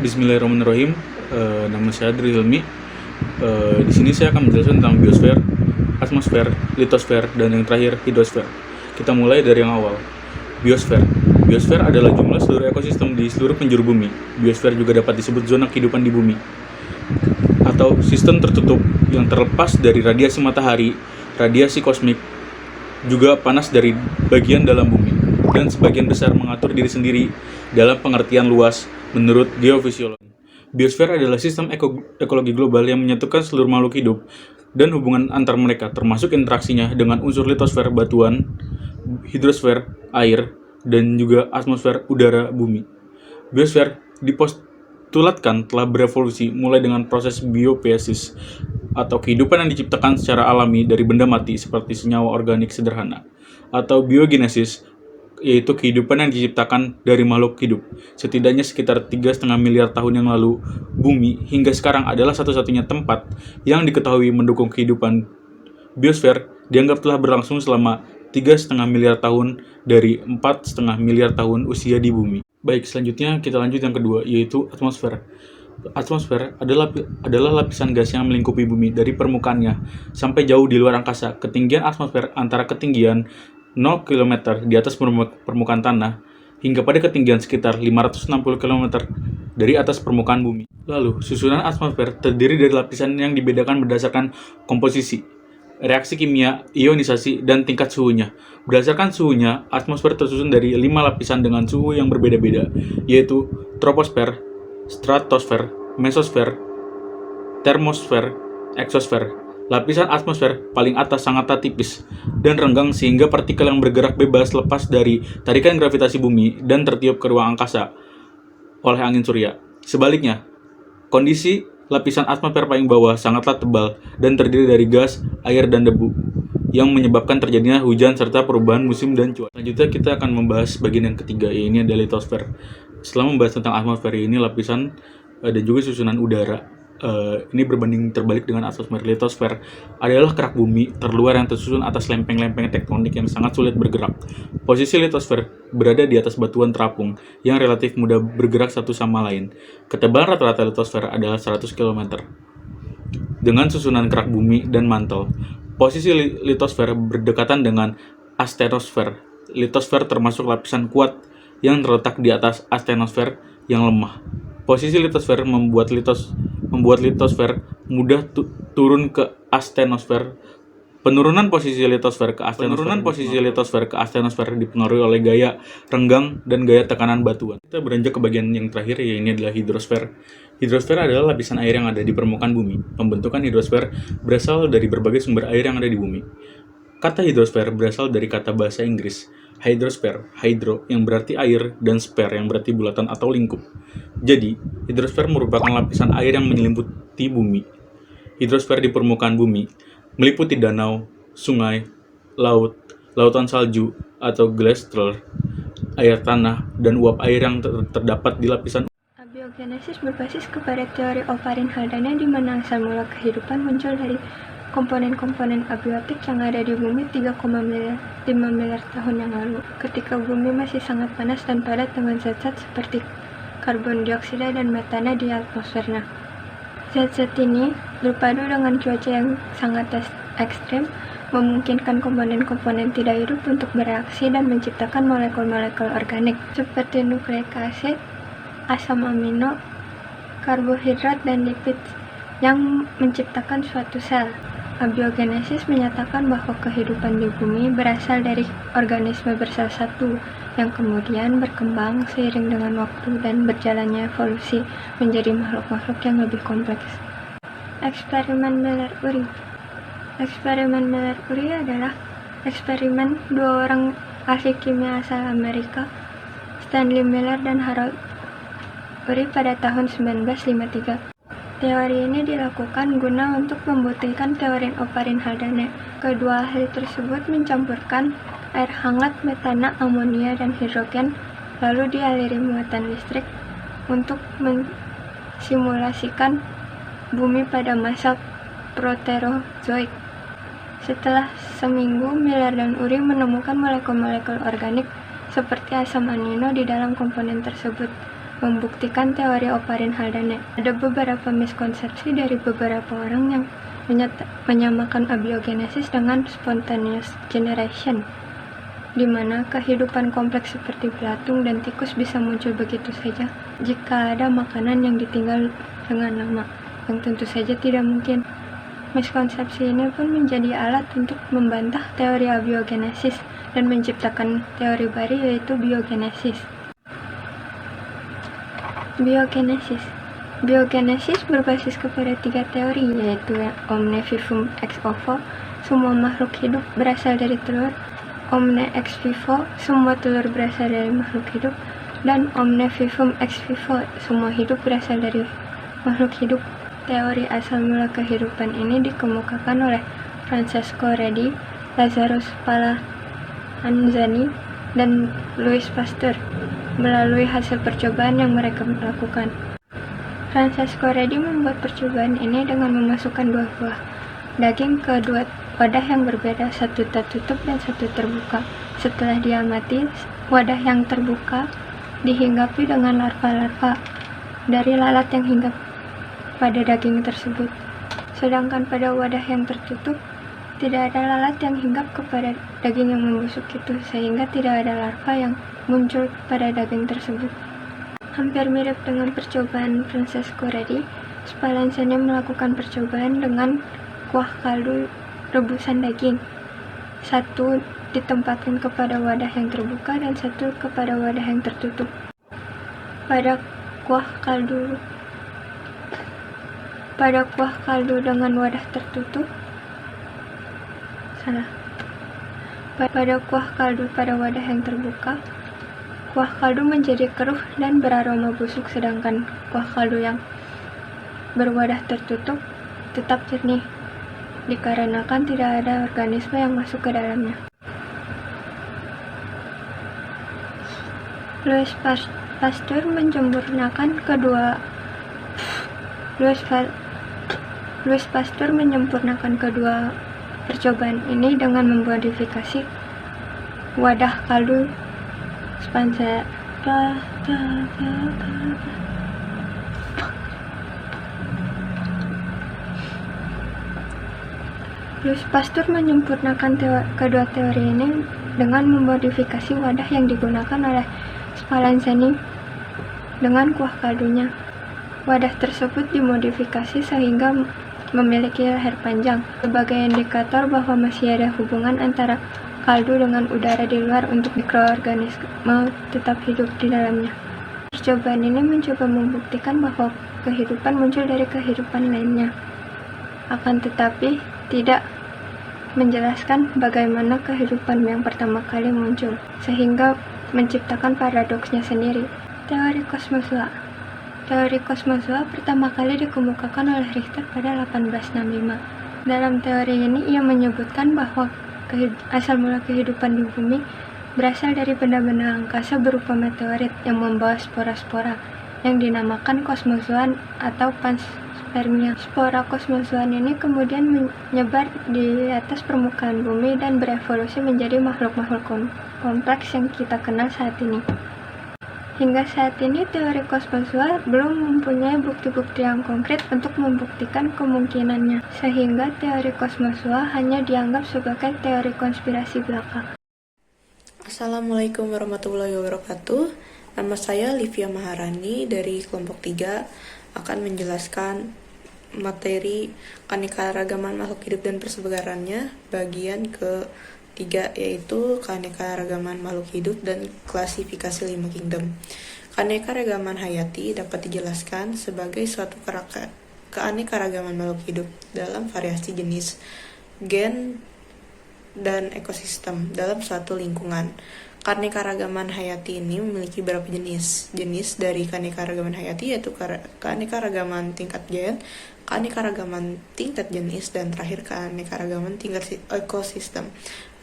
Bismillahirrahmanirrahim. Nama saya Adri Hilmi. Di sini saya akan menjelaskan tentang biosfer, atmosfer, litosfer, dan yang terakhir hidrosfer. Kita mulai dari yang awal. Biosfer. Biosfer adalah jumlah seluruh ekosistem di seluruh penjuru bumi. Biosfer juga dapat disebut zona kehidupan di bumi, atau sistem tertutup yang terlepas dari radiasi matahari, radiasi kosmik, juga panas dari bagian dalam bumi, dan sebagian besar mengatur diri sendiri dalam pengertian luas menurut geofisiologi. Biosfer adalah sistem ekologi global yang menyatukan seluruh makhluk hidup dan hubungan antar mereka, termasuk interaksinya dengan unsur litosfer batuan, hidrosfer air, dan juga atmosfer udara bumi. Biosfer dipostulatkan telah berevolusi mulai dengan proses biopoiesis atau kehidupan yang diciptakan secara alami dari benda mati seperti senyawa organik sederhana, atau biogenesis, yaitu kehidupan yang diciptakan dari makhluk hidup. Setidaknya sekitar 3,5 miliar tahun yang lalu, bumi hingga sekarang adalah satu-satunya tempat yang diketahui mendukung kehidupan. Biosfer dianggap telah berlangsung selama 3,5 miliar tahun dari 4,5 miliar tahun usia di bumi. Baik, selanjutnya kita lanjut yang kedua, yaitu atmosfer. Atmosfer adalah lapisan gas yang melingkupi bumi dari permukaannya sampai jauh di luar angkasa. Ketinggian atmosfer antara ketinggian 0 km di atas permukaan tanah hingga pada ketinggian sekitar 560 km dari atas permukaan bumi. Lalu, susunan atmosfer terdiri dari lapisan yang dibedakan berdasarkan komposisi, reaksi kimia, ionisasi, dan tingkat suhunya. Berdasarkan suhunya, atmosfer tersusun dari 5 lapisan dengan suhu yang berbeda-beda, yaitu troposfer, stratosfer, mesosfer, termosfer, eksosfer. Lapisan atmosfer paling atas sangatlah tipis dan renggang sehingga partikel yang bergerak bebas lepas dari tarikan gravitasi bumi dan tertiup ke ruang angkasa oleh angin surya. Sebaliknya, kondisi lapisan atmosfer paling bawah sangatlah tebal dan terdiri dari gas, air, dan debu yang menyebabkan terjadinya hujan serta perubahan musim dan cuaca. Selanjutnya kita akan membahas bagian yang ketiga, yaitu adalah litosfer. Setelah membahas tentang atmosfer ini, lapisan dan juga susunan udara ini berbanding terbalik dengan atmosfer. Litosfer adalah kerak bumi terluar yang tersusun atas lempeng-lempeng tektonik yang sangat sulit bergerak. Posisi litosfer berada di atas batuan terapung yang relatif mudah bergerak satu sama lain. Ketebalan rata-rata litosfer adalah 100 km. Dengan susunan kerak bumi dan mantel, posisi litosfer berdekatan dengan astenosfer. Litosfer termasuk lapisan kuat yang terletak di atas astenosfer yang lemah. Posisi litosfer membuat litosfer mudah turun ke astenosfer. Penurunan posisi litosfer ke astenosfer dipengaruhi oleh gaya renggang dan gaya tekanan batuan. Kita beranjak ke bagian yang terakhir, yaitu adalah hidrosfer. Hidrosfer adalah lapisan air yang ada di permukaan bumi. Pembentukan hidrosfer berasal dari berbagai sumber air yang ada di bumi. Kata hidrosfer berasal dari kata bahasa Inggris hydrosphere, hydro yang berarti air, dan sphere yang berarti bulatan atau lingkup. Jadi, hidrosfer merupakan lapisan air yang menyelimuti bumi. Hidrosfer di permukaan bumi meliputi danau, sungai, laut, lautan salju atau glacier, air tanah, dan uap air yang terdapat di lapisan. Abiogenesis berbasis kepada teori Oparin-Haldane di mana asal mula kehidupan muncul dari komponen-komponen abiotik yang ada di bumi 3,5 miliar tahun yang lalu, ketika bumi masih sangat panas dan padat dengan zat-zat seperti karbon dioksida dan metana di atmosfernya. Zat-zat ini berpadu dengan cuaca yang sangat ekstrim, memungkinkan komponen-komponen tidak hidup untuk bereaksi dan menciptakan molekul-molekul organik seperti nukleik asid, asam amino, karbohidrat, dan lipid yang menciptakan suatu sel. Abiogenesis menyatakan bahwa kehidupan di bumi berasal dari organisme bersel satu yang kemudian berkembang seiring dengan waktu dan berjalannya evolusi menjadi makhluk-makhluk yang lebih kompleks. Eksperimen Miller-Urey. Eksperimen Miller-Urey adalah eksperimen dua orang ahli kimia asal Amerika, Stanley Miller dan Harold Urey, pada tahun 1953. Teori ini dilakukan guna untuk membuktikan teori Oparin-Haldane. Kedua ahli tersebut mencampurkan air hangat, metana, amonia, dan hidrogen, lalu dialiri muatan listrik untuk mensimulasikan bumi pada masa proterozoik. Setelah seminggu, Miller dan Urey menemukan molekul-molekul organik seperti asam amino di dalam komponen tersebut. membuktikan teori Oparin Haldane. Ada beberapa miskonsepsi dari beberapa orang yang menyamakan abiogenesis dengan spontaneous generation, di mana kehidupan kompleks seperti belatung dan tikus bisa muncul begitu saja jika ada makanan yang ditinggal dengan lama, yang tentu saja tidak mungkin. Miskonsepsi ini pun menjadi alat untuk membantah teori abiogenesis dan menciptakan teori baru, yaitu biogenesis. Biogenesis berbasis kepada 3 teori, yaitu omne vivum ex ovo, semua makhluk hidup berasal dari telur; omne ex vivo, semua telur berasal dari makhluk hidup; dan omne vivum ex vivo, semua hidup berasal dari makhluk hidup. Teori asal mula kehidupan ini dikemukakan oleh Francesco Redi, Lazarus Spallanzani, dan Louis Pasteur melalui hasil percobaan yang mereka lakukan. Francesco Redi membuat percobaan ini dengan memasukkan 2 buah daging ke 2 wadah yang berbeda, satu tertutup dan satu terbuka. Setelah diamati, wadah yang terbuka dihinggapi dengan larva-larva dari lalat yang hinggap pada daging tersebut, sedangkan pada wadah yang tertutup tidak ada lalat yang hinggap kepada daging yang membusuk itu, sehingga tidak ada larva yang muncul pada daging tersebut. Hampir mirip dengan percobaan Francesco Redi, Spallanzani melakukan percobaan dengan kuah kaldu rebusan daging. Satu ditempatkan kepada wadah yang terbuka dan satu kepada wadah yang tertutup. Pada kuah kaldu dengan wadah tertutup, pada kuah kaldu pada wadah yang terbuka, kuah kaldu menjadi keruh dan beraroma busuk, sedangkan kuah kaldu yang berwadah tertutup tetap jernih, dikarenakan tidak ada organisme yang masuk ke dalamnya. Louis Pasteur menyempurnakan kedua percobaan ini dengan memodifikasi wadah kaldu Louis Pasteur menyempurnakan kedua teori ini dengan memodifikasi wadah yang digunakan oleh Spallanzani dengan kuah kaldunya. Wadah tersebut dimodifikasi sehingga memiliki leher panjang, sebagai indikator bahwa masih ada hubungan antara kaldu dengan udara di luar untuk mikroorganisme tetap hidup di dalamnya. Percobaan ini mencoba membuktikan bahwa kehidupan muncul dari kehidupan lainnya, akan tetapi tidak menjelaskan bagaimana kehidupan yang pertama kali muncul, sehingga menciptakan paradoksnya sendiri. Teori kosmozoa pertama kali dikemukakan oleh Richter pada 1865. Dalam teori ini ia menyebutkan bahwa asal mula kehidupan di bumi berasal dari benda-benda angkasa berupa meteorit yang membawa spora-spora yang dinamakan kosmozoan atau panspermia. Spora kosmozoan ini kemudian menyebar di atas permukaan bumi dan berevolusi menjadi makhluk-makhluk kompleks yang kita kenal saat ini. Hingga saat ini, teori kosmozoa belum mempunyai bukti-bukti yang konkret untuk membuktikan kemungkinannya, sehingga teori kosmozoa hanya dianggap sebagai teori konspirasi belaka. Assalamualaikum warahmatullahi wabarakatuh. Nama saya Livia Maharani dari kelompok 3 akan menjelaskan materi keanekaragaman makhluk hidup dan persebarannya bagian ke-3, yaitu keanekaragaman makhluk hidup dan klasifikasi 5 kingdom. Keanekaragaman hayati dapat dijelaskan sebagai suatu keanekaragaman makhluk hidup dalam variasi jenis, gen, dan ekosistem dalam suatu lingkungan. Keanekaragaman hayati ini memiliki beberapa jenis. Jenis dari keanekaragaman hayati yaitu keanekaragaman tingkat gen, keanekaragaman tingkat jenis, dan terakhir keanekaragaman tingkat ekosistem.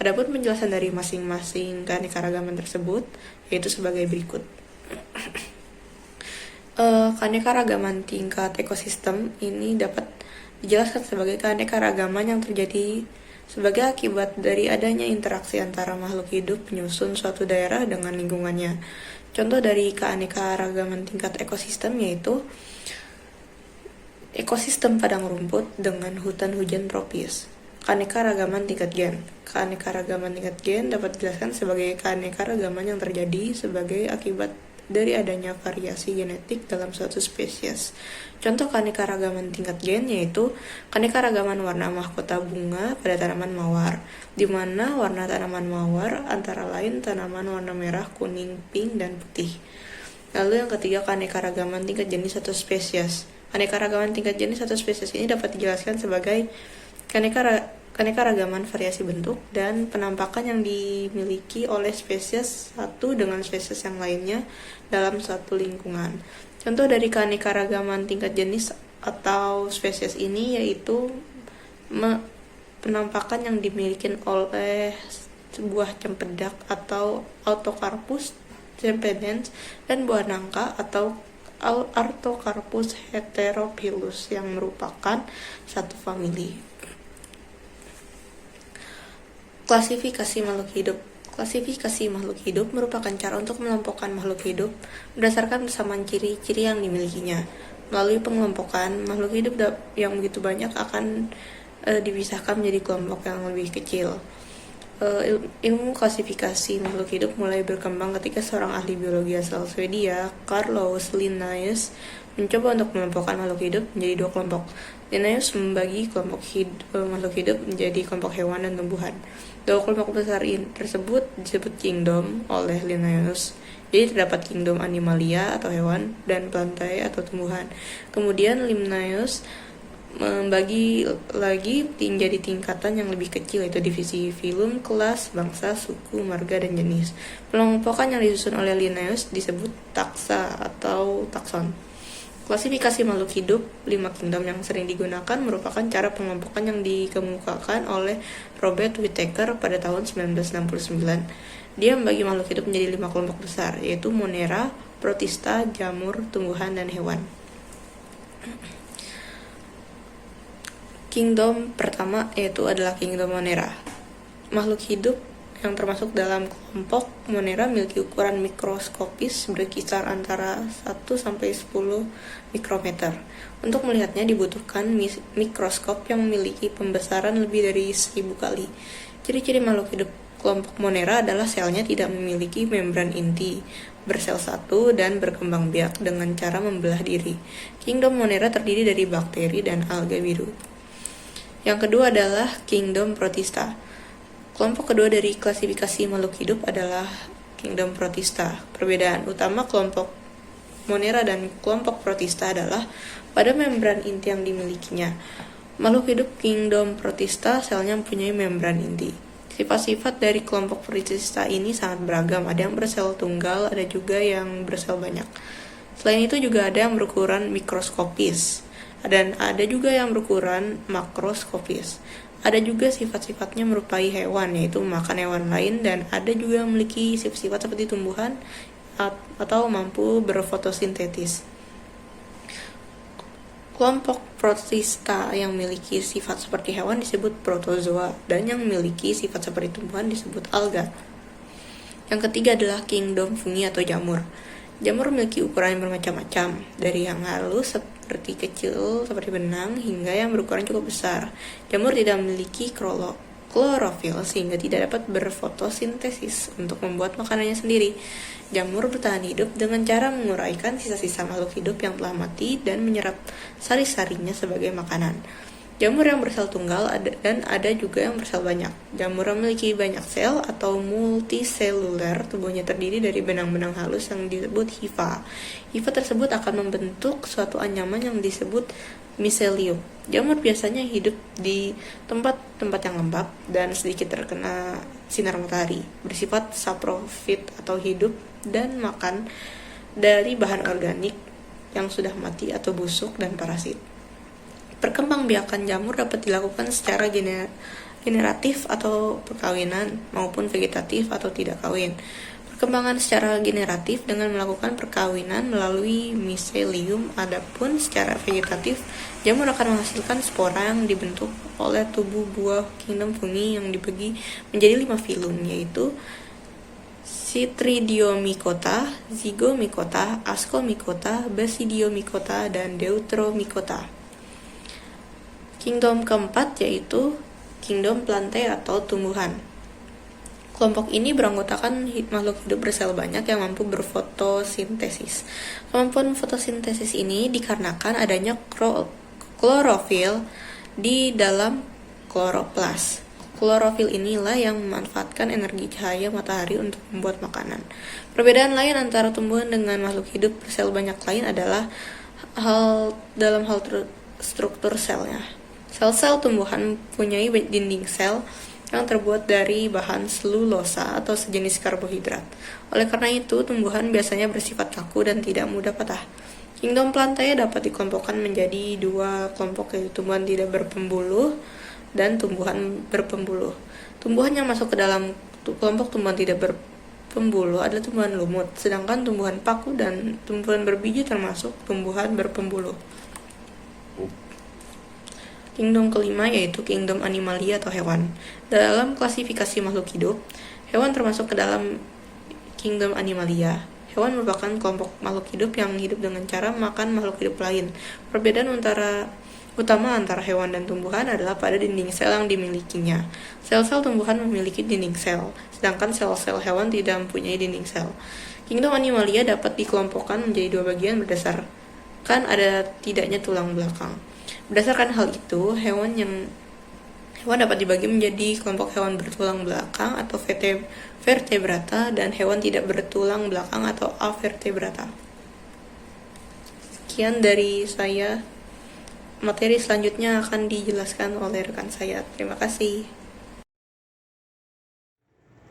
Adapun penjelasan dari masing-masing keanekaragaman tersebut yaitu sebagai berikut. Keanekaragaman tingkat ekosistem ini dapat dijelaskan sebagai keanekaragaman yang terjadi sebagai akibat dari adanya interaksi antara makhluk hidup penyusun suatu daerah dengan lingkungannya. Contoh dari keanekaragaman tingkat ekosistem yaitu ekosistem padang rumput dengan hutan hujan tropis. Keanekaragaman tingkat gen. Keanekaragaman tingkat gen dapat dijelaskan sebagai keanekaragaman yang terjadi sebagai akibat dari adanya variasi genetik dalam suatu spesies. Contoh keanekaragaman tingkat gen yaitu keanekaragaman warna mahkota bunga pada tanaman mawar, di mana warna tanaman mawar antara lain tanaman warna merah, kuning, pink, dan putih. Lalu yang ketiga, keanekaragaman tingkat jenis atau spesies. Keanekaragaman tingkat jenis atau spesies ini dapat dijelaskan sebagai keanekaragaman variasi bentuk dan penampakan yang dimiliki oleh spesies satu dengan spesies yang lainnya dalam suatu lingkungan. Contoh dari keanekaragaman tingkat jenis atau spesies ini yaitu penampakan yang dimiliki oleh sebuah cempedak atau Autocarpus cempedens dan buah nangka atau Artocarpus heterophyllus yang merupakan satu famili. Klasifikasi makhluk hidup. Klasifikasi makhluk hidup merupakan cara untuk mengelompokkan makhluk hidup berdasarkan kesamaan ciri-ciri yang dimilikinya. Melalui pengelompokan, makhluk hidup yang begitu banyak akan dipisahkan menjadi kelompok yang lebih kecil. Ilmu klasifikasi makhluk hidup mulai berkembang ketika seorang ahli biologi asal Swedia, Carlos Linnaeus, mencoba untuk mengelompokkan makhluk hidup menjadi dua kelompok. Linnaeus membagi kelompok makhluk hidup menjadi kelompok hewan dan tumbuhan. Dua kelompok besar tersebut disebut kingdom oleh Linnaeus. Jadi terdapat kingdom animalia atau hewan dan plantae atau tumbuhan. Kemudian Linnaeus membagi lagi menjadi tingkatan yang lebih kecil, yaitu divisi filum, kelas, bangsa, suku, marga, dan jenis. Pengelompokan yang disusun oleh Linnaeus disebut taksa atau takson. Klasifikasi makhluk hidup 5 kingdom yang sering digunakan merupakan cara pengelompokan yang dikemukakan oleh Robert Whittaker pada tahun 1969. Dia membagi makhluk hidup menjadi 5 kelompok besar, yaitu Monera, Protista, jamur, tumbuhan, dan hewan. Kingdom pertama yaitu adalah Kingdom Monera. Makhluk hidup yang termasuk dalam kelompok Monera memiliki ukuran mikroskopis berkisar antara 1-10 mikrometer. Untuk melihatnya dibutuhkan mikroskop yang memiliki pembesaran lebih dari 1000 kali. Ciri-ciri makhluk hidup kelompok Monera adalah selnya tidak memiliki membran inti, bersel satu, dan berkembang biak dengan cara membelah diri. Kingdom Monera terdiri dari bakteri dan alga biru. Yang kedua adalah Kingdom Protista. Kelompok kedua dari klasifikasi makhluk hidup adalah Kingdom Protista. Perbedaan utama kelompok Monera dan kelompok Protista adalah pada membran inti yang dimilikinya. Makhluk hidup Kingdom Protista selnya mempunyai membran inti. Sifat-sifat dari kelompok Protista ini sangat beragam. Ada yang bersel tunggal, ada juga yang bersel banyak. Selain itu juga ada yang berukuran mikroskopis, dan ada juga yang berukuran makroskopis. Ada juga sifat-sifatnya merupai hewan, yaitu makan hewan lain, dan ada juga yang memiliki sifat-sifat seperti tumbuhan atau mampu berfotosintesis. Kelompok Protista yang memiliki sifat seperti hewan disebut protozoa, dan yang memiliki sifat seperti tumbuhan disebut alga. Yang ketiga adalah Kingdom Fungi atau jamur. Jamur memiliki ukuran yang bermacam-macam, dari yang halus seperti kecil seperti benang hingga yang berukuran cukup besar. Jamur tidak memiliki klorofil sehingga tidak dapat berfotosintesis untuk membuat makanannya sendiri. Jamur bertahan hidup dengan cara menguraikan sisa-sisa makhluk hidup yang telah mati dan menyerap sari-sarinya sebagai makanan. Jamur yang bersel tunggal dan ada juga yang bersel banyak. Jamur memiliki banyak sel atau multiseluler, tubuhnya terdiri dari benang-benang halus yang disebut hifa. Hifa tersebut akan membentuk suatu anyaman yang disebut miselium. Jamur biasanya hidup di tempat-tempat yang lembab dan sedikit terkena sinar matahari, bersifat saprofit atau hidup dan makan dari bahan organik yang sudah mati atau busuk dan parasit. Perkembangbiakan jamur dapat dilakukan secara generatif atau perkawinan maupun vegetatif atau tidak kawin. Perkembangan secara generatif dengan melakukan perkawinan melalui miselium, adapun secara vegetatif jamur akan menghasilkan spora yang dibentuk oleh tubuh buah Kingdom Fungi yang dibagi menjadi 5 filum, yaitu Chytridiomycota, Zygomycota, Ascomycota, Basidiomycota, dan Deuteromycota. Kingdom keempat yaitu kingdom plantae atau tumbuhan. Kelompok ini beranggotakan makhluk hidup bersel banyak yang mampu berfotosintesis. Kemampuan fotosintesis ini dikarenakan adanya klorofil di dalam kloroplas. Klorofil inilah yang memanfaatkan energi cahaya matahari untuk membuat makanan. Perbedaan lain antara tumbuhan dengan makhluk hidup bersel banyak lain adalah dalam hal struktur selnya. Sel-sel tumbuhan mempunyai dinding sel yang terbuat dari bahan selulosa atau sejenis karbohidrat. Oleh karena itu, tumbuhan biasanya bersifat kaku dan tidak mudah patah. Kingdom plantae dapat dikelompokkan menjadi dua kelompok, yaitu tumbuhan tidak berpembuluh dan tumbuhan berpembuluh. Tumbuhan yang masuk ke dalam kelompok tumbuhan tidak berpembuluh adalah tumbuhan lumut, sedangkan tumbuhan paku dan tumbuhan berbiji termasuk tumbuhan berpembuluh. Kingdom kelima yaitu kingdom animalia atau hewan. Dalam klasifikasi makhluk hidup, hewan termasuk ke dalam kingdom animalia. Hewan merupakan kelompok makhluk hidup yang hidup dengan cara makan makhluk hidup lain. Perbedaan utama antara hewan dan tumbuhan adalah pada dinding sel yang dimilikinya. Sel-sel tumbuhan memiliki dinding sel, sedangkan sel-sel hewan tidak mempunyai dinding sel. Kingdom animalia dapat dikelompokkan menjadi dua bagian berdasarkan ada tidaknya tulang belakang. Berdasarkan hal itu, hewan dapat dibagi menjadi kelompok hewan bertulang belakang atau vertebrata dan hewan tidak bertulang belakang atau avertebrata. Sekian dari saya. Materi selanjutnya akan dijelaskan oleh rekan saya. Terima kasih.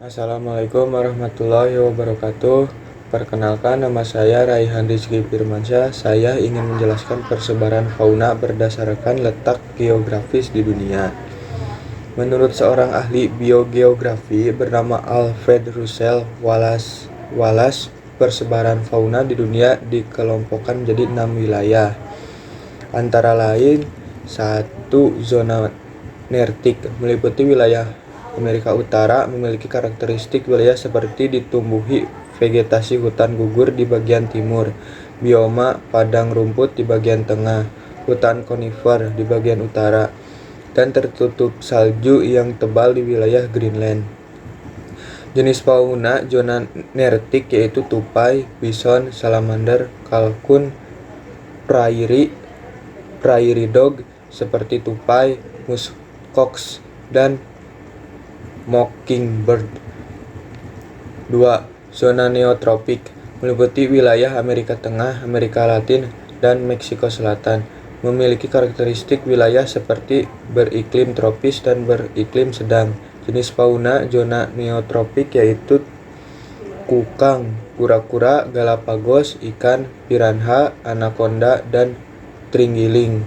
Assalamualaikum warahmatullahi wabarakatuh. Perkenalkan, nama saya Raihan Rizky Firmansyah. Saya ingin menjelaskan persebaran fauna berdasarkan letak geografis di dunia. Menurut seorang ahli biogeografi bernama Alfred Russel Wallace, persebaran fauna di dunia dikelompokkan menjadi 6 wilayah. Antara lain, 1. Zona nertik meliputi wilayah Amerika Utara, memiliki karakteristik wilayah seperti ditumbuhi vegetasi hutan gugur di bagian timur, bioma padang rumput di bagian tengah, hutan konifer di bagian utara, dan tertutup salju yang tebal di wilayah Greenland. Jenis fauna zona nertik yaitu tupai, bison, salamander, kalkun, prairie dog seperti tupai, muskox, dan mockingbird. 2. Zona neotropik meliputi wilayah Amerika Tengah, Amerika Latin, dan Meksiko Selatan. Memiliki karakteristik wilayah seperti beriklim tropis dan beriklim sedang. Jenis fauna zona neotropik yaitu kukang, kura-kura, Galapagos, ikan, piranha, anaconda, dan terenggiling.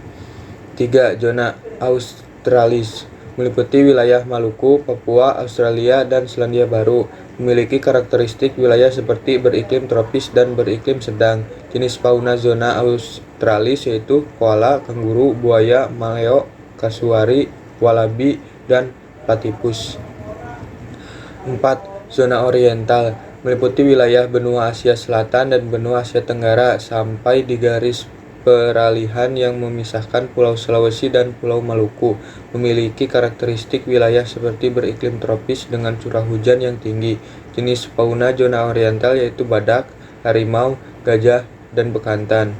3. Zona australis meliputi wilayah Maluku, Papua, Australia, dan Selandia Baru. Memiliki karakteristik wilayah seperti beriklim tropis dan beriklim sedang. Jenis fauna zona australis yaitu koala, kanguru, buaya, maleo, kasuari, walabi, dan platypus. 4. Zona oriental meliputi wilayah benua Asia Selatan dan benua Asia Tenggara sampai di garis peralihan yang memisahkan Pulau Sulawesi dan Pulau Maluku. Memiliki karakteristik wilayah seperti beriklim tropis dengan curah hujan yang tinggi. Jenis fauna zona oriental yaitu badak, harimau, gajah, dan bekantan.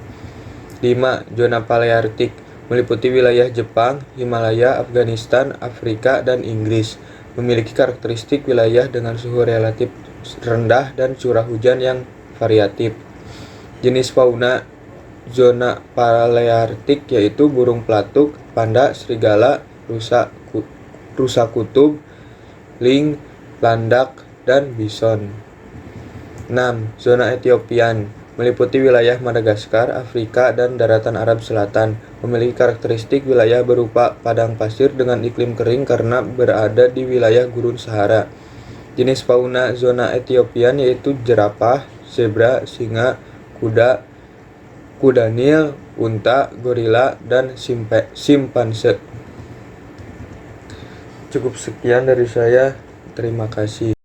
5. Zona paleartik meliputi wilayah Jepang, Himalaya, Afghanistan, Afrika, dan Inggris. Memiliki karakteristik wilayah dengan suhu relatif rendah dan curah hujan yang variatif. Jenis fauna zona paleartik yaitu burung pelatuk, panda, serigala, rusa kutub, ling, landak, dan bison. 6. Zona Etiopian meliputi wilayah Madagaskar, Afrika, dan daratan Arab Selatan. Memiliki karakteristik wilayah berupa padang pasir dengan iklim kering karena berada di wilayah gurun Sahara. Jenis fauna zona Etiopian yaitu jerapah, zebra, singa, kuda Nil, unta, gorila, dan simpanse. Cukup sekian dari saya. Terima kasih.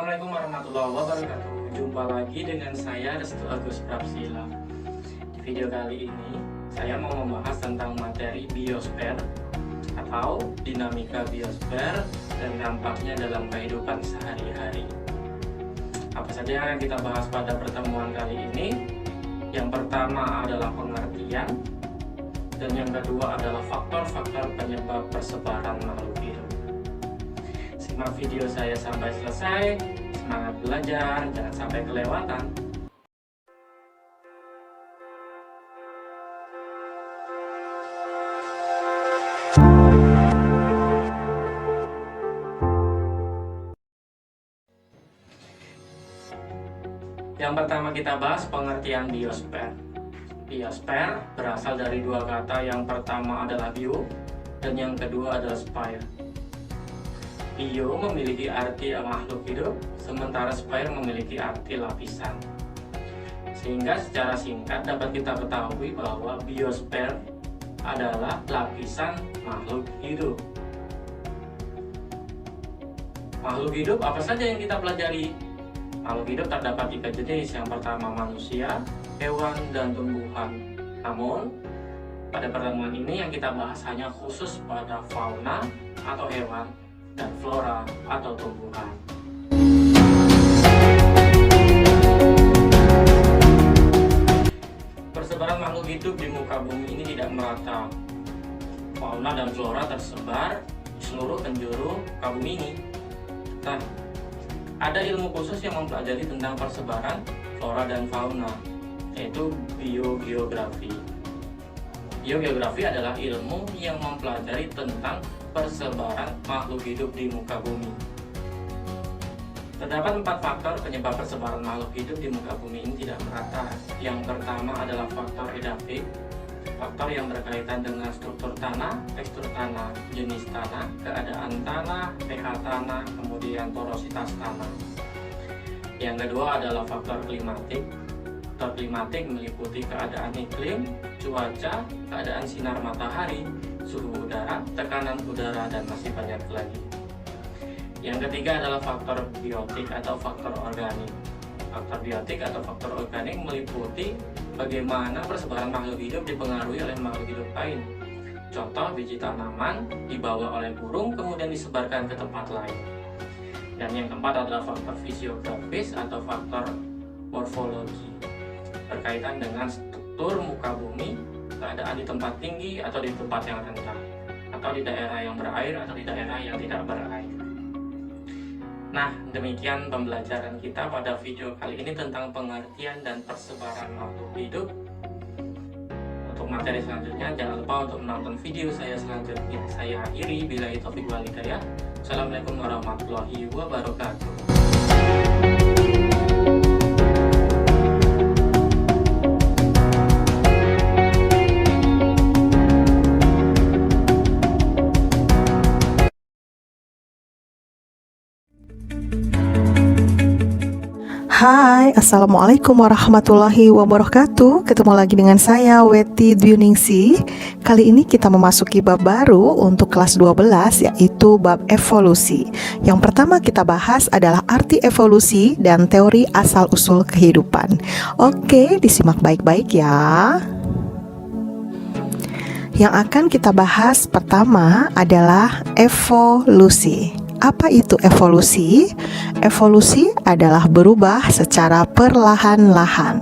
Assalamualaikum warahmatullahi wabarakatuh. Jumpa lagi dengan saya Restu Agus Prapsila. Di video kali ini saya mau membahas tentang materi biosfer atau dinamika biosfer dan dampaknya dalam kehidupan sehari-hari. Apa saja yang akan kita bahas pada pertemuan kali ini? Yang pertama adalah pengertian, dan yang kedua adalah faktor-faktor penyebab persebaran makhluk hidup. Simak video saya sampai selesai, semangat belajar, jangan sampai kelewatan. Yang pertama kita bahas pengertian biosfer. Biosfer berasal dari dua kata, yang pertama adalah bio dan yang kedua adalah sphere. Bio memiliki arti makhluk hidup, sementara sphere memiliki arti lapisan. Sehingga secara singkat dapat kita ketahui bahwa biosfer adalah lapisan makhluk hidup. Makhluk hidup apa saja yang kita pelajari? Makhluk hidup terdapat 3 jenis. Yang pertama manusia, hewan, dan tumbuhan. Namun, pada pertemuan ini yang kita bahas hanya khusus pada fauna atau hewan dan flora atau tumbuhan. Persebaran makhluk hidup di muka bumi ini tidak merata. Fauna dan flora tersebar di seluruh penjuru muka bumi ini. Nah, ada ilmu khusus yang mempelajari tentang persebaran flora dan fauna, yaitu biogeografi. Biogeografi adalah ilmu yang mempelajari tentang persebaran makhluk hidup di muka bumi. Terdapat 4 faktor penyebab persebaran makhluk hidup di muka bumi ini tidak merata. Yang pertama adalah faktor edafik, faktor yang berkaitan dengan struktur tanah, tekstur tanah, jenis tanah, keadaan tanah, pH tanah, kemudian porositas tanah. Yang kedua adalah faktor klimatik. Faktor klimatik meliputi keadaan iklim, cuaca, keadaan sinar matahari, suhu udara, tekanan udara, dan masih banyak lagi. Yang ketiga adalah faktor biotik atau faktor organik. Faktor biotik atau faktor organik meliputi bagaimana persebaran makhluk hidup dipengaruhi oleh makhluk hidup lain. Contoh, biji tanaman dibawa oleh burung kemudian disebarkan ke tempat lain. Dan yang keempat adalah faktor fisiografis atau faktor morfologi, berkaitan dengan struktur muka bumi, keadaan di tempat tinggi atau di tempat yang rendah, atau di daerah yang berair atau di daerah yang tidak berair. Nah, demikian pembelajaran kita pada video kali ini tentang pengertian dan persebaran makhluk hidup. Untuk materi selanjutnya, jangan lupa untuk menonton video saya selanjutnya. Saya akhiri, billahi taufiq wal hidayah. Assalamualaikum warahmatullahi wabarakatuh. Hai, Assalamualaikum warahmatullahi wabarakatuh. Ketemu lagi dengan saya, Weti Dwiningsih. Kali ini kita memasuki bab baru untuk kelas 12, yaitu bab evolusi. Yang pertama kita bahas adalah arti evolusi dan teori asal-usul kehidupan. Oke, disimak baik-baik ya. Yang akan kita bahas pertama adalah evolusi. Apa itu evolusi? Evolusi adalah berubah secara perlahan-lahan.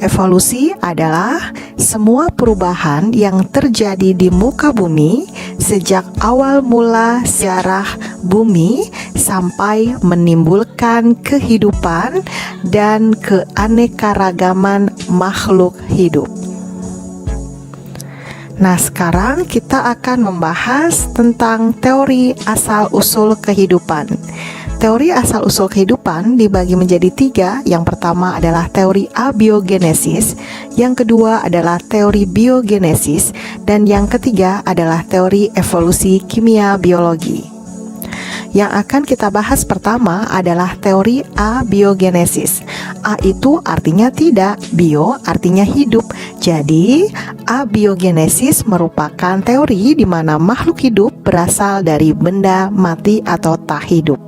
Evolusi adalah semua perubahan yang terjadi di muka bumi sejak awal mula sejarah bumi sampai menimbulkan kehidupan dan keanekaragaman makhluk hidup. Nah, sekarang kita akan membahas tentang teori asal-usul kehidupan. Teori asal-usul kehidupan dibagi menjadi 3. Yang pertama adalah teori abiogenesis, yang kedua adalah teori biogenesis, dan yang ketiga adalah teori evolusi kimia biologi. Yang akan kita bahas pertama adalah teori abiogenesis. A itu artinya tidak, bio artinya hidup. Jadi, abiogenesis merupakan teori di mana makhluk hidup berasal dari benda mati atau tak hidup.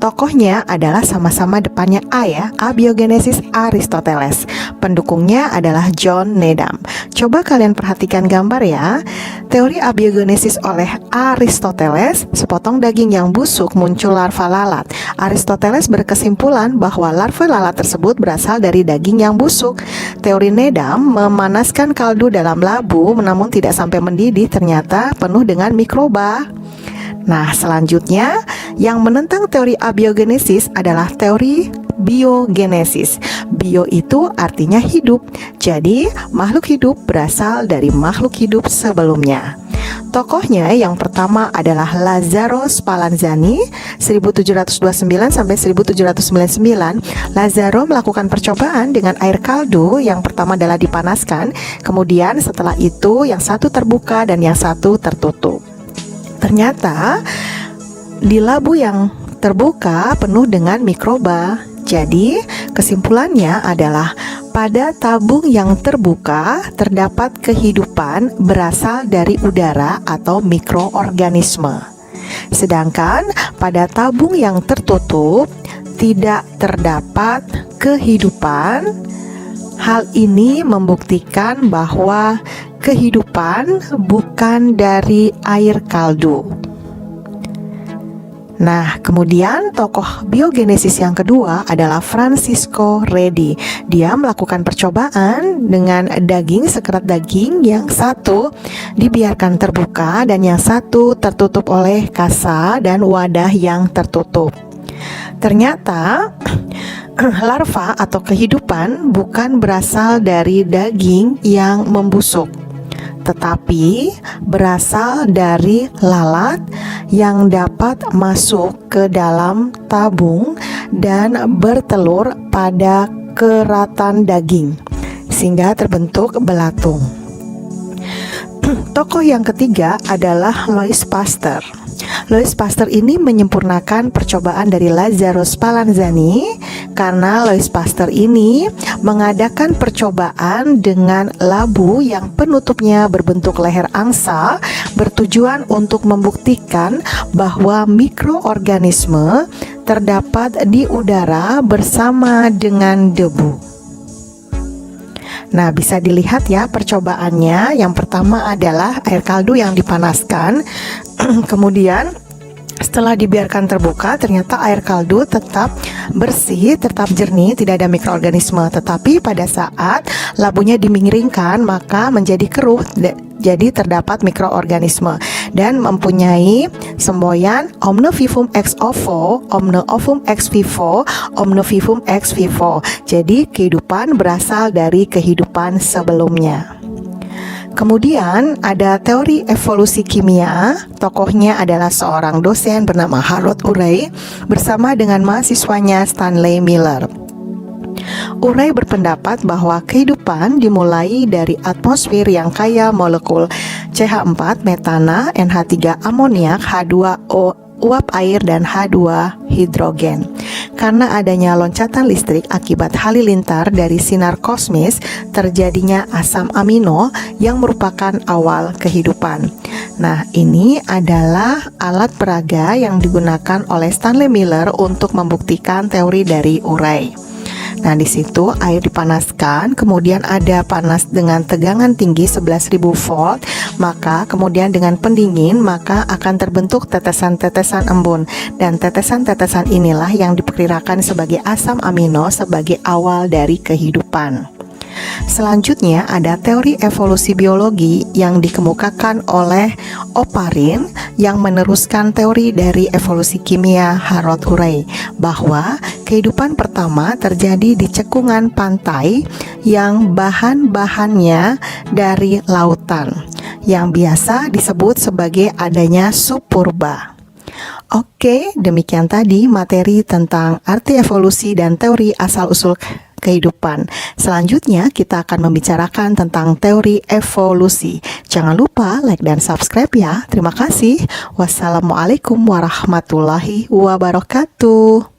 Tokohnya adalah sama-sama depannya A ya, Abiogenesis Aristoteles. Pendukungnya adalah John Needham. Coba kalian perhatikan gambar ya. Teori abiogenesis oleh Aristoteles, sepotong daging yang busuk muncul larva lalat. Aristoteles berkesimpulan bahwa larva lalat tersebut berasal dari daging yang busuk. Teori Needham memanaskan kaldu dalam labu namun tidak sampai mendidih, ternyata penuh dengan mikroba. Nah, selanjutnya yang menentang teori abiogenesis adalah teori biogenesis. Bio itu artinya hidup. Jadi, makhluk hidup berasal dari makhluk hidup sebelumnya. Tokohnya yang pertama adalah Lazzaro Spallanzani 1729 sampai 1799. Lazzaro melakukan percobaan dengan air kaldu. Yang pertama adalah dipanaskan, kemudian setelah itu yang satu terbuka dan yang satu tertutup. Ternyata di labu yang terbuka penuh dengan mikroba. Jadi kesimpulannya adalah pada tabung yang terbuka terdapat kehidupan berasal dari udara atau mikroorganisme. Sedangkan pada tabung yang tertutup tidak terdapat kehidupan. Hal ini membuktikan bahwa kehidupan bukan dari air kaldu. Nah, kemudian tokoh biogenesis yang kedua adalah Francisco Redi. Dia melakukan percobaan dengan daging, sekerat daging yang satu dibiarkan terbuka dan yang satu tertutup oleh kasa dan wadah yang tertutup. Ternyata larva atau kehidupan bukan berasal dari daging yang membusuk, tetapi berasal dari lalat yang dapat masuk ke dalam tabung dan bertelur pada keratan daging sehingga terbentuk belatung. Tokoh yang ketiga adalah Louis Pasteur. Louis Pasteur ini menyempurnakan percobaan dari Lazzaro Spallanzani karena Louis Pasteur ini mengadakan percobaan dengan labu yang penutupnya berbentuk leher angsa bertujuan untuk membuktikan bahwa mikroorganisme terdapat di udara bersama dengan debu. Nah, bisa dilihat ya percobaannya. Yang pertama adalah air kaldu yang dipanaskan. Kemudian setelah dibiarkan terbuka, ternyata air kaldu tetap bersih, tetap jernih, tidak ada mikroorganisme. Tetapi pada saat labunya dimiringkan, maka menjadi keruh. Jadi terdapat mikroorganisme dan mempunyai semboyan omne vivum ex ovo, omne ovum ex vivo, omne vivum ex vivo. Jadi kehidupan berasal dari kehidupan sebelumnya. Kemudian ada teori evolusi kimia. Tokohnya adalah seorang dosen bernama Harold Urey bersama dengan mahasiswanya Stanley Miller. Urey berpendapat bahwa kehidupan dimulai dari atmosfer yang kaya molekul CH4, metana, NH3, amoniak, H2O, uap air, dan H2 hidrogen. Karena adanya loncatan listrik akibat halilintar dari sinar kosmis, terjadinya asam amino yang merupakan awal kehidupan. Nah, ini adalah alat peraga yang digunakan oleh Stanley Miller untuk membuktikan teori dari Urey. Nah, di situ air dipanaskan, kemudian ada panas dengan tegangan tinggi 11.000 volt, maka kemudian dengan pendingin maka akan terbentuk tetesan-tetesan embun, dan tetesan-tetesan inilah yang diperkirakan sebagai asam amino sebagai awal dari kehidupan. Selanjutnya ada teori evolusi biologi yang dikemukakan oleh Oparin yang meneruskan teori dari evolusi kimia Harold Urey bahwa kehidupan pertama terjadi di cekungan pantai yang bahan-bahannya dari lautan yang biasa disebut sebagai adanya subpurba. Oke, demikian tadi materi tentang arti evolusi dan teori asal-usul kehidupan. Selanjutnya kita akan membicarakan tentang teori evolusi. Jangan lupa like dan subscribe ya. Terima kasih. Wassalamualaikum warahmatullahi wabarakatuh.